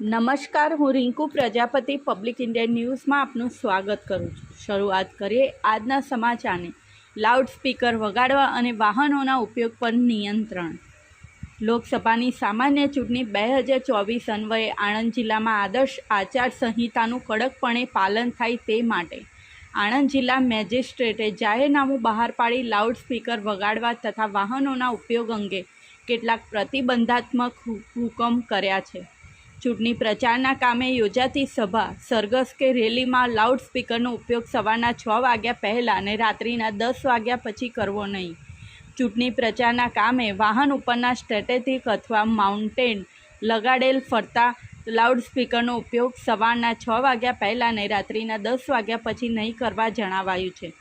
નમસ્કાર, હું Rinku Prajapati public India ન્યૂઝમાં આપનું સ્વાગત કરું છું। શરૂઆત કરીએ આજના સમાચારની। લાઉડસ્પીકર વગાડવા અને વાહનોના ઉપયોગ પર નિયંત્રણ। લોકસભાની સામાન્ય ચૂંટણી 2024 અન્વયે આણંદ જિલ્લામાં આદર્શ આચાર સંહિતાનું કડકપણે પાલન થાય તે માટે આણંદ જિલ્લા મેજિસ્ટ્રેટે જાહેરનામું બહાર પાડી લાઉડસ્પીકર વગાડવા તથા વાહનોના ઉપયોગ અંગે કેટલાક પ્રતિબંધાત્મક હુકમ કર્યા છે। ચૂંટણી પ્રચારના કામે યોજાતી સભા, સરઘસ કે રેલીમાં લાઉડસ્પીકરનો ઉપયોગ સવારના 6 વાગ્યા પહેલાં અને રાત્રિના 10 વાગ્યા પછી કરવો નહીં। ચૂંટણી પ્રચારના કામે વાહન ઉપરના સ્ટેટેટિક અથવા માઉન્ટેડ લગાડેલ ફરતા લાઉડસ્પીકરનો ઉપયોગ સવારના 6 વાગ્યા પહેલાં અને રાત્રિના 10 વાગ્યા પછી નહીં કરવા જણાવાયું છે।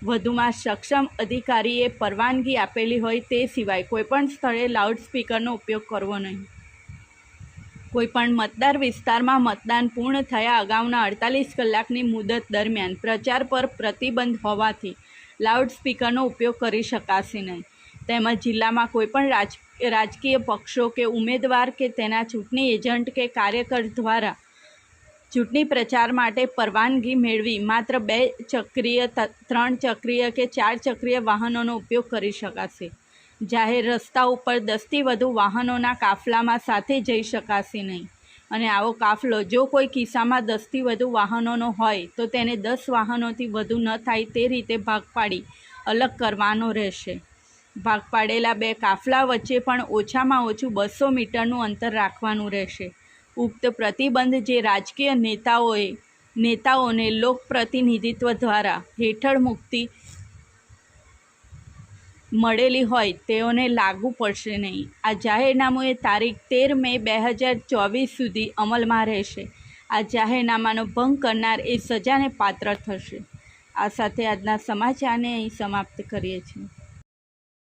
વધુમાં સક્ષમ અધિકારીએ પરવાનગી આપેલી હોય તે સિવાય કોઈપણ સ્થળે લાઉડસ્પીકરનો ઉપયોગ કરવો નહીં। કોઈપણ મતદાર વિસ્તારમાં મતદાન પૂર્ણ થયા અગાઉના 48 કલાકની મુદત દરમિયાન પ્રચાર પર પ્રતિબંધ હોવાથી લાઉડસ્પીકરનો ઉપયોગ કરી શકાશે નહીં। તેમજ જિલ્લામાં કોઈપણ રાજકીય પક્ષો કે ઉમેદવાર કે તેના ચૂંટણી એજન્ટ કે કાર્યકર દ્વારા ચૂંટણી પ્રચાર માટે પરવાનગી મેળવી માત્ર 2 ચક્રીય, 3 ચક્રીય કે 4 ચક્રીય વાહનોનો ઉપયોગ કરી શકાશે। જાહેર રસ્તા ઉપર 10થી વધુ વાહનોના કાફલામાં સાથે જઈ શકાશે નહીં અને આવો કાફલો જો કોઈ કિસ્સામાં 10થી વધુ વાહનોનો હોય તો તેને 10 વાહનોથી વધુ ન થાય તે રીતે ભાગ પાડી અલગ કરવાનો રહેશે। ભાગ પાડેલા 2 કાફલા વચ્ચે પણ ઓછામાં ઓછું 200 મીટરનું અંતર રાખવાનું રહેશે। ઉક્ત પ્રતિબંધ જે રાજકીય નેતાઓને લોકપ્રતિનિધિત્વ દ્વારા હેઠળ મુક્તિ મળેલી હોય તેઓને લાગુ પડશે નહીં। આ જાહેરનામું એ તારીખ 13 મે 2024 સુધી અમલમાં રહેશે। આ જાહેરનામાનો ભંગ કરનાર એ સજાને પાત્ર થશે। આ સાથે આજના સમાચારને અહીં સમાપ્ત કરીએ છીએ।